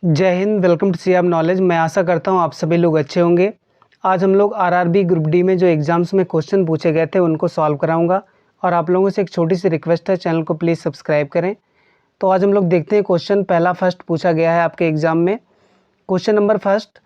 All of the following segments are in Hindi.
जय हिंद। Welcome to CM knowledge. मैं आशा करता हूँ आप सभी लोग अच्छे होंगे। आज हम लोग आरआरबी ग्रुप डी में जो एग्ज़ाम्स में क्वेश्चन पूछे गए थे उनको सॉल्व कराऊंगा। और आप लोगों से एक छोटी सी रिक्वेस्ट है, चैनल को प्लीज़ सब्सक्राइब करें। तो आज हम लोग देखते हैं क्वेश्चन पहला फर्स्ट पूछा गया है आपके एग्ज़ाम में। क्वेश्चन नंबर फर्स्ट,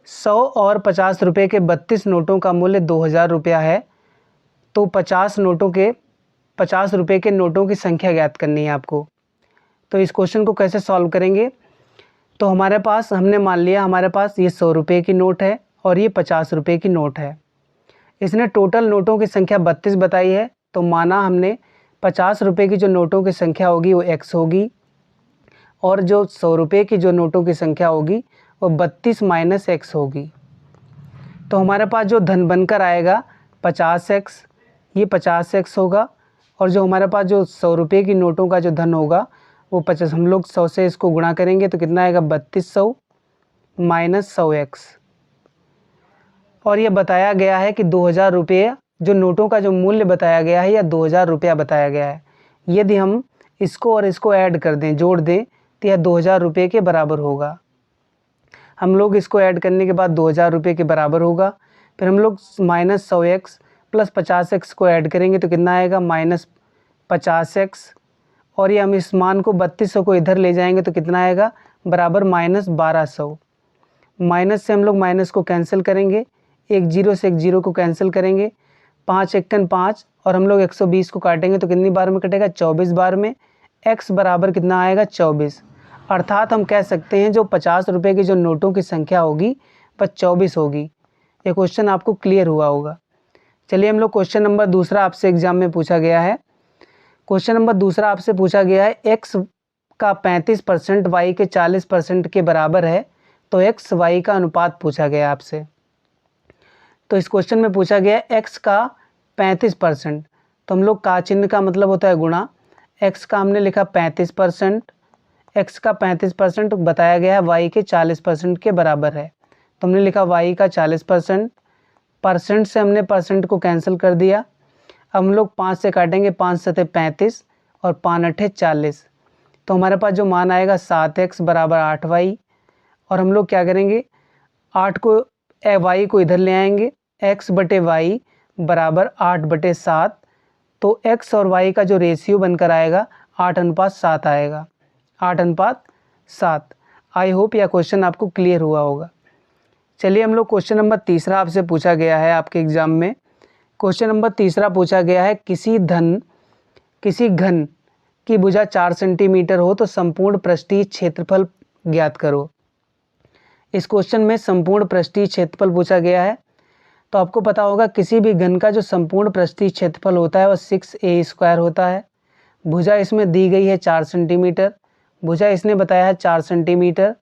100 और 50 रुपये के 32 नोटों का मूल्य 2000 रुपया है। तो 50 रुपये के नोटों की संख्या ज्ञात करनी है आपको। तो इस क्वेश्चन को कैसे सॉल्व करेंगे? तो हमारे पास, हमने मान लिया हमारे पास ये 100 रुपये की नोट है और ये 50 रुपये की नोट है। इसने टोटल नोटों की संख्या 32 बताई है। तो माना हमने 50 रुपये की जो नोटों की संख्या होगी वो x होगी, और जो 100 रुपये की जो नोटों की संख्या होगी वो 32 माइनस x होगी। तो हमारे पास जो धन बनकर आएगा 50x, ये 50x होगा। और जो हमारे पास जो 100 रुपये की नोटों का जो धन होगा वो 50, हम लोग 100 से इसको गुणा करेंगे तो कितना आएगा 3200 माइनस 100x। और ये बताया गया है कि 2000 रुपये जो नोटों का जो मूल्य बताया गया है या 2000 रुपया बताया गया है। यदि हम इसको और इसको ऐड कर दें, जोड़ दें, तो यह 2000 रुपये के बराबर होगा। हम लोग इसको ऐड करने के बाद 2000 रुपये के बराबर होगा। फिर हम लोग माइनस 100x प्लस 50x को ऐड करेंगे तो कितना आएगा माइनस 50x। और ये हम इस मान को 3200 को इधर ले जाएंगे तो कितना आएगा बराबर माइनस 1200। माइनस से हम लोग माइनस को कैंसिल करेंगे, एक जीरो से एक जीरो को कैंसिल करेंगे, 5 एकन 5, और हम लोग 120 को काटेंगे तो कितनी बार में कटेगा 24 बार में। x बराबर कितना आएगा 24। अर्थात हम कह सकते हैं जो 50 रुपये की जो नोटों की संख्या होगी वह 24 होगी। ये क्वेश्चन आपको क्लियर हुआ होगा। चलिए हम लोग क्वेश्चन नंबर दूसरा आपसे एग्जाम में पूछा गया है। क्वेश्चन नंबर दूसरा आपसे पूछा गया है, x का 35% y के 40% के बराबर है, तो x y का अनुपात पूछा गया आपसे। तो इस क्वेश्चन में पूछा गया x का 35%, तो हम लोग का चिन्ह का मतलब होता है गुणा। x का हमने लिखा 35%, x का 35% बताया गया है y के 40% के बराबर है, तो हमने लिखा y का 40%। परसेंट से हमने परसेंट को कैंसिल कर दिया। अब हम लोग 5 से काटेंगे, 5 सते 35 और 5 अठे 40, तो हमारे पास जो मान आएगा 7x बराबर 8y। और हम लोग क्या करेंगे, 8 को y को इधर ले आएंगे, x बटे वाई बराबर 8/7। तो x और y का जो रेशियो बनकर आएगा 8:7 आएगा, 8:7। आई होप यह क्वेश्चन आपको क्लियर हुआ होगा। चलिए हम लोग क्वेश्चन नंबर तीसरा आपसे पूछा गया है आपके एग्जाम में। क्वेश्चन नंबर तीसरा पूछा गया है, किसी घन की भुजा 4 सेंटीमीटर हो तो संपूर्ण पृष्ठीय क्षेत्रफल ज्ञात करो। इस क्वेश्चन में संपूर्ण पृष्ठीय क्षेत्रफल पूछा गया है। तो आपको पता होगा किसी भी घन का जो संपूर्ण पृष्ठीय क्षेत्रफल होता है वह 6a² होता है। भुजा इसमें दी गई है 4 सेंटीमीटर, भुजा इसने बताया है 4 सेंटीमीटर।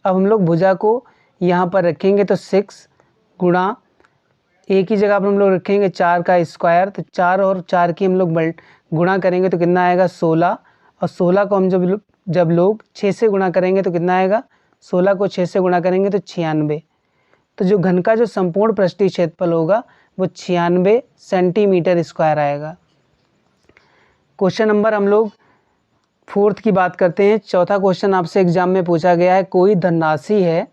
अब हम लोग भुजा को यहाँ पर रखेंगे तो 6 गुणा, एक ही जगह पर हम लोग रखेंगे 4 का स्क्वायर, तो 4 और 4 की हम लोग गुणा करेंगे तो कितना आएगा 16। और 16 को हम जब लोग 6 से गुणा करेंगे तो कितना आएगा, 16 को 6 से गुणा करेंगे तो 96। तो जो घन का जो संपूर्ण पृष्ठीय क्षेत्रफल होगा वो 96 सेंटीमीटर स्क्वायर आएगा। क्वेश्चन नंबर हम लोग फोर्थ की बात करते हैं। चौथा क्वेश्चन आपसे एग्जाम में पूछा गया है, कोई धनराशि है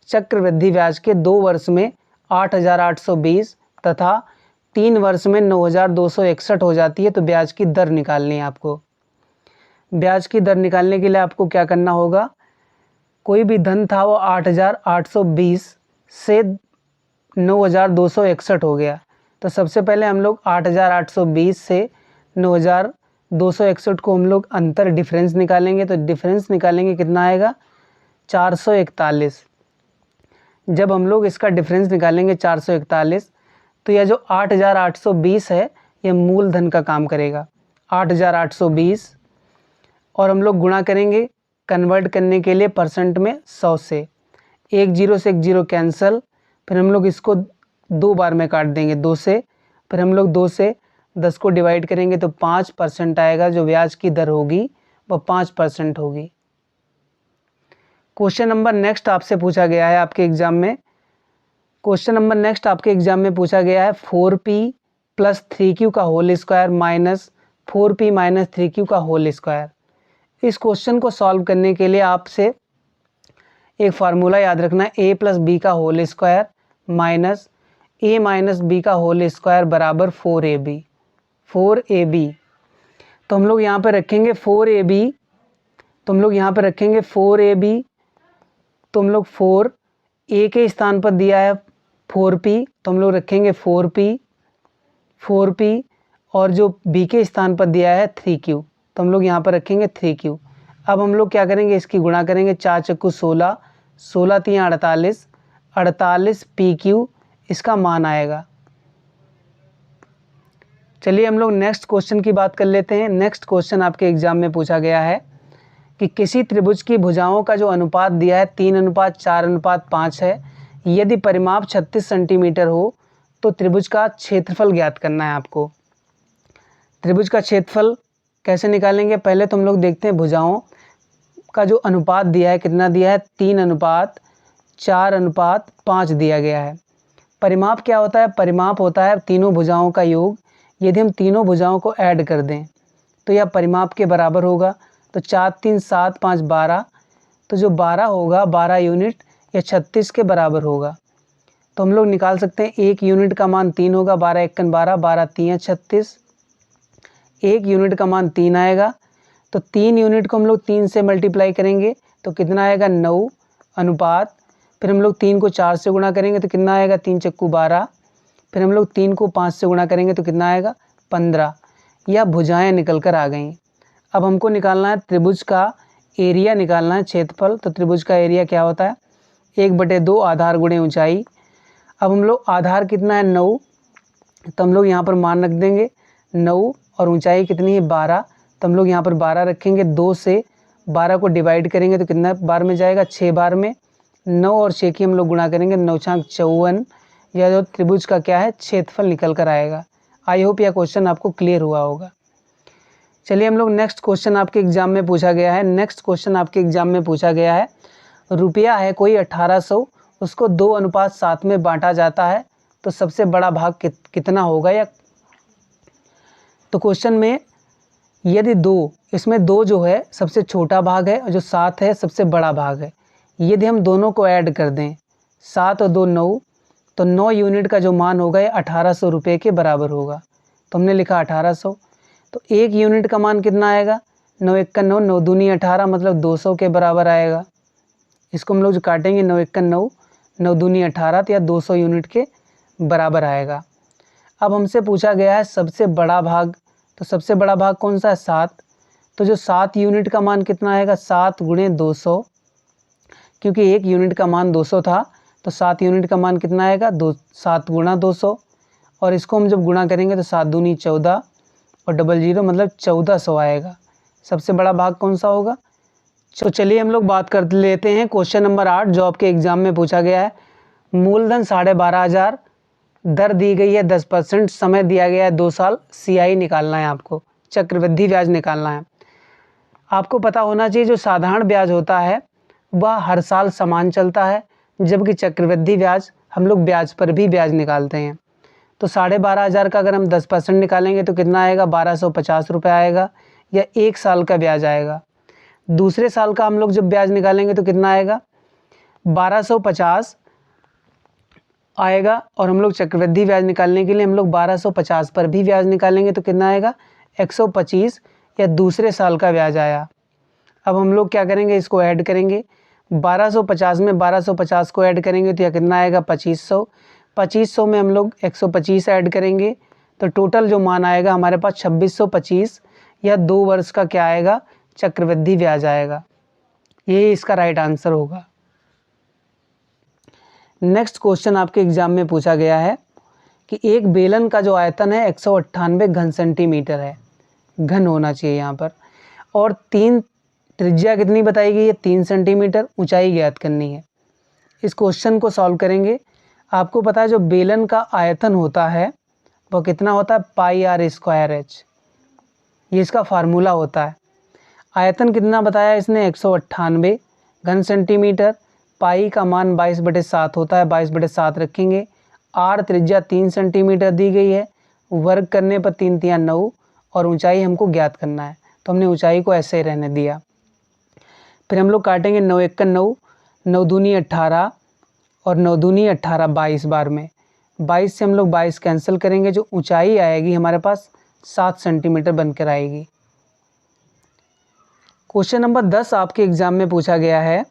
चक्रवृद्धि ब्याज के 2 वर्ष में 8820 तथा 3 वर्ष में 9261 हो जाती है, तो ब्याज की दर निकालनी है आपको। ब्याज की दर निकालने के लिए आपको क्या करना होगा, कोई भी धन था वो 8820 से 9261 हो गया। तो सबसे पहले हम लोग 8820 से 9261 को हम लोग अंतर डिफरेंस निकालेंगे। तो डिफरेंस निकालेंगे कितना आएगा 441। जब हम लोग इसका डिफरेंस निकालेंगे 441, तो यह जो 8820 है यह मूलधन का काम करेगा 8820। और हम लोग गुणा करेंगे कन्वर्ट करने के लिए परसेंट में 100 से, एक जीरो से एक जीरो कैंसल। फिर हम लोग इसको 2 बार में काट देंगे 2 से, फिर हम लोग 2 से 10 को डिवाइड करेंगे तो 5% आएगा। जो ब्याज की दर होगी वह 5% होगी। क्वेश्चन नंबर नेक्स्ट आपसे पूछा गया है आपके एग्जाम में। क्वेश्चन नंबर नेक्स्ट आपके एग्जाम में पूछा गया है, 4p + 3q का whole square minus 4p - 3q का होल स्क्वायर। इस क्वेश्चन को सॉल्व करने के लिए आपसे एक फार्मूला याद रखना, a प्लस बी का whole square minus a minus b का होल स्क्वायर बराबर 4ab। 4ab तो हम लोग यहाँ पे रखेंगे 4ab, तो हम लोग यहाँ पे रखेंगे 4ab, तो हम लोग 4 a के स्थान पर दिया है 4p, तो हम लोग रखेंगे 4p और जो b के स्थान पर दिया है 3q, तो हम लोग यहाँ पर रखेंगे 3q। अब हम लोग क्या करेंगे, इसकी गुणा करेंगे, 4 चक्कू 16, 16 3 48, 48 pq इसका मान आएगा। चलिए हम लोग नेक्स्ट क्वेश्चन की बात कर लेते हैं। नेक्स्ट क्वेश्चन आपके एग्जाम में पूछा गया है कि किसी त्रिभुज की भुजाओं का जो अनुपात दिया है 3:4:5 है, यदि परिमाप 36 सेंटीमीटर हो तो त्रिभुज का क्षेत्रफल ज्ञात करना है आपको। त्रिभुज का क्षेत्रफल कैसे निकालेंगे, पहले तो हम लोग देखते हैं भुजाओं का जो अनुपात दिया है, कितना दिया है, 3:4:5 दिया गया है। परिमाप क्या होता है, परिमाप होता है तीनों भुजाओं का योग। यदि हम तीनों भुजाओं को ऐड कर दें तो यह परिमाप के बराबर होगा। तो 4 3 7 5 12, तो जो 12 होगा 12 यूनिट या 36 के बराबर होगा। तो हम लोग निकाल सकते हैं 1 यूनिट का मान 3 होगा, 12 × 1 12, 12 3 36, 1 यूनिट का मान 3 आएगा। तो 3 यूनिट को हम लोग 3 से मल्टीप्लाई करेंगे तो कितना आएगा, 9 अनुपात, फिर हम लोग 3 को 4 से गुणा करेंगे तो कितना आएगा, 3 चक्कू 12, फिर हम लोग 3 को 5 से गुणा करेंगे तो कितना आएगा, 15। यह भुजाएं निकल कर आ गई। अब हमको निकालना है त्रिभुज का एरिया, निकालना है क्षेत्रफल। तो त्रिभुज का एरिया क्या होता है, 1/2 आधार गुणे ऊंचाई। अब हम लोग आधार कितना है, 9, तो हम लोग यहाँ पर मान रख देंगे 9, और ऊंचाई कितनी है, 12, तो हम लोग यहाँ पर 12 रखेंगे। 2 से 12 को डिवाइड करेंगे तो कितना बार में जाएगा, 6 बार में। 9 और 6 की हम लोग गुणा करेंगे, 9 × 54। यह जो त्रिभुज का क्या है, क्षेत्रफल निकल कर आएगा। आई होप यह क्वेश्चन आपको क्लियर हुआ होगा। चलिए हम लोग नेक्स्ट क्वेश्चन आपके एग्जाम में पूछा गया है। नेक्स्ट क्वेश्चन आपके एग्जाम में पूछा गया है, रुपया है कोई 1800, उसको 2:7 में बांटा जाता है, तो सबसे बड़ा भाग कितना होगा। या तो क्वेश्चन में यदि 2, इसमें 2 जो है सबसे छोटा भाग है और जो 7 है सबसे बड़ा भाग है। यदि हम दोनों को ऐड कर दें, 7 और 2 9, तो 9 यूनिट का जो मान होगा ये 1800 रुपये के बराबर होगा। तो हमने लिखा 1800। तो 1 यूनिट का मान कितना आएगा, 9 1 का 9, 9 दूनी 18, मतलब 200 के बराबर आएगा। इसको हम लोग जो काटेंगे, 9 1 का 9, 9 दूनी 18, तो या 200 यूनिट के बराबर आएगा। अब हमसे पूछा गया है सबसे बड़ा भाग, तो सबसे बड़ा भाग कौन सा है, 7। तो जो 7 यूनिट का मान कितना आएगा, 7 × 200, क्योंकि 1 यूनिट का मान 200 था, तो 7 यूनिट का मान कितना आएगा, 7 × 200, और इसको हम जब गुणा करेंगे तो 7 दूनी 14 और 00 मतलब 1400 आएगा। सबसे बड़ा भाग कौन सा होगा। तो चलिए हम लोग बात कर लेते हैं क्वेश्चन नंबर 8 जो आपके एग्जाम में पूछा गया है। मूलधन 12,500, दर दी गई है 10%, समय दिया गया है 2 साल, CI निकालना है आपको, चक्रवृद्धि ब्याज निकालना है। आपको पता होना चाहिए जो साधारण ब्याज होता है वह हर साल समान चलता है, जबकि चक्रवृद्धि ब्याज हम लोग ब्याज पर भी ब्याज निकालते हैं। तो 12,500 का अगर हम 10% निकालेंगे तो कितना आएगा, 1250 रुपये आएगा, या 1 साल का ब्याज आएगा। दूसरे साल का हम लोग जब ब्याज निकालेंगे तो कितना आएगा, 1250 आएगा, और हम लोग चक्रवृद्धि ब्याज निकालने के लिए हम लोग 1250 पर भी ब्याज निकालेंगे तो कितना आएगा, 125, या दूसरे साल का ब्याज आया। अब हम लोग क्या करेंगे, इसको ऐड करेंगे, 1250 में 1250 को ऐड करेंगे तो यह कितना आएगा, 2500, 2500 में हम लोग 125 ऐड करेंगे तो टोटल जो मान आएगा हमारे पास 2625, या 2 वर्ष का क्या आएगा, चक्रवृद्धि ब्याज आएगा। यही इसका राइट आंसर होगा। नेक्स्ट क्वेश्चन आपके एग्जाम में पूछा गया है कि एक बेलन का जो आयतन है 198 घन सेंटीमीटर है, घन होना चाहिए यहाँ पर, और 3 त्रिज्या कितनी बताई गई है, 3 सेंटीमीटर, ऊंचाई ज्ञात करनी है। इस क्वेश्चन को सॉल्व करेंगे। आपको पता है जो बेलन का आयतन होता है वो कितना होता है, πr²h, ये इसका फार्मूला होता है। आयतन कितना बताया इसने, 198 घन सेंटीमीटर, पाई का मान 22/7 होता है, 22/7 रखेंगे। आर त्रिज्या 3 सेंटीमीटर दी गई है, वर्ग करने पर 3 × 9, और ऊंचाई हमको ज्ञात करना है, तो हमने ऊंचाई को ऐसे ही रहने दिया। फिर हम लोग काटेंगे, 9 1 का 9, 9 दूनी 18 और 9 दूनी 18 22 बार में। 22 से हम लोग 22 कैंसिल करेंगे, जो ऊंचाई आएगी हमारे पास 7 सेंटीमीटर बनकर आएगी। क्वेश्चन नंबर 10 आपके एग्जाम में पूछा गया है।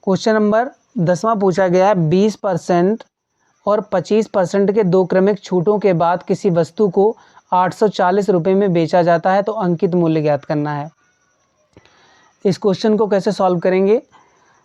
क्वेश्चन नंबर 10वां पूछा गया है 20% और 25% के दो क्रमिक छूटों के बाद किसी वस्तु को 840 रुपये में बेचा जाता है तो अंकित मूल्य ज्ञात करना है। इस क्वेश्चन को कैसे सॉल्व करेंगे?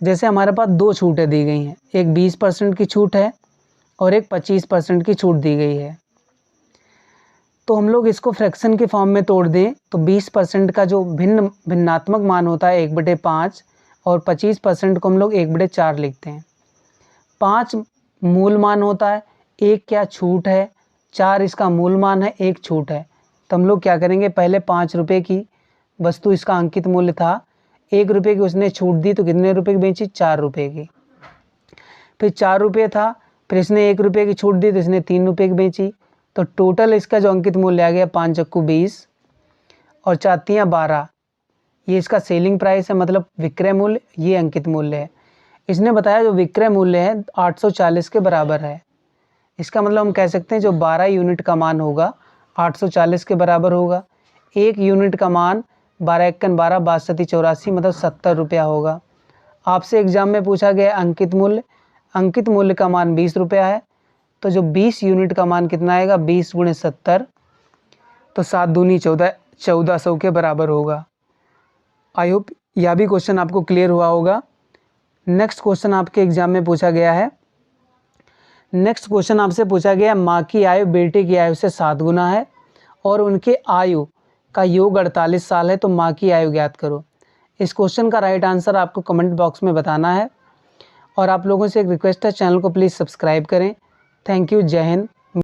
जैसे हमारे पास दो छूटें दी गई हैं, एक 20% की छूट है और एक 25% की छूट दी गई है। तो हम लोग इसको फ्रैक्शन के फॉर्म में तोड़ दें तो 20% का जो भिन्नात्मक मान होता है 1/5 और 25% को हम लोग 1/4 लिखते हैं। 5 मूल मान होता है, 1 क्या छूट है, 4 इसका मूल मान है, 1 छूट है। तो हम लोग क्या करेंगे, पहले 5 रुपये की वस्तु इसका अंकित मूल्य था, 1 रुपये की उसने छूट दी तो कितने रुपये की बेची, 4 रुपये की। फिर 4 रुपये था, फिर इसने 1 रुपये की छूट दी तो इसने 3 रुपये की बेची। तो टोटल इसका जो अंकित मूल्य आ गया 5 चक्कू 20 और 4 12, ये इसका सेलिंग प्राइस है, मतलब विक्रय मूल्य, ये अंकित मूल्य है। इसने बताया जो विक्रय मूल्य है 840 के बराबर है। इसका मतलब हम कह सकते हैं जो 12 यूनिट का मान होगा 840 के बराबर होगा। 1 यूनिट का मान 12 × 12 62 84 मतलब 70 रुपया होगा। आपसे एग्जाम में पूछा गया अंकित मूल्य का मान 20 रुपया है, तो जो 20 यूनिट का मान कितना आएगा, 20 × 70 तो 7 दूनी 1400 के बराबर होगा। आई होप यह भी क्वेश्चन आपको क्लियर हुआ होगा। नेक्स्ट क्वेश्चन आपके एग्जाम में पूछा गया है। नेक्स्ट क्वेश्चन आपसे पूछा गया माँ की आयु बेटे की आयु से 7 गुना है और उनके आयु का योग 48 साल है, तो माँ की आयु ज्ञात करो। इस क्वेश्चन का राइट आंसर आपको कमेंट बॉक्स में बताना है और आप लोगों से एक रिक्वेस्ट है, चैनल को प्लीज़ सब्सक्राइब करें। थैंक यू, जय हिंद।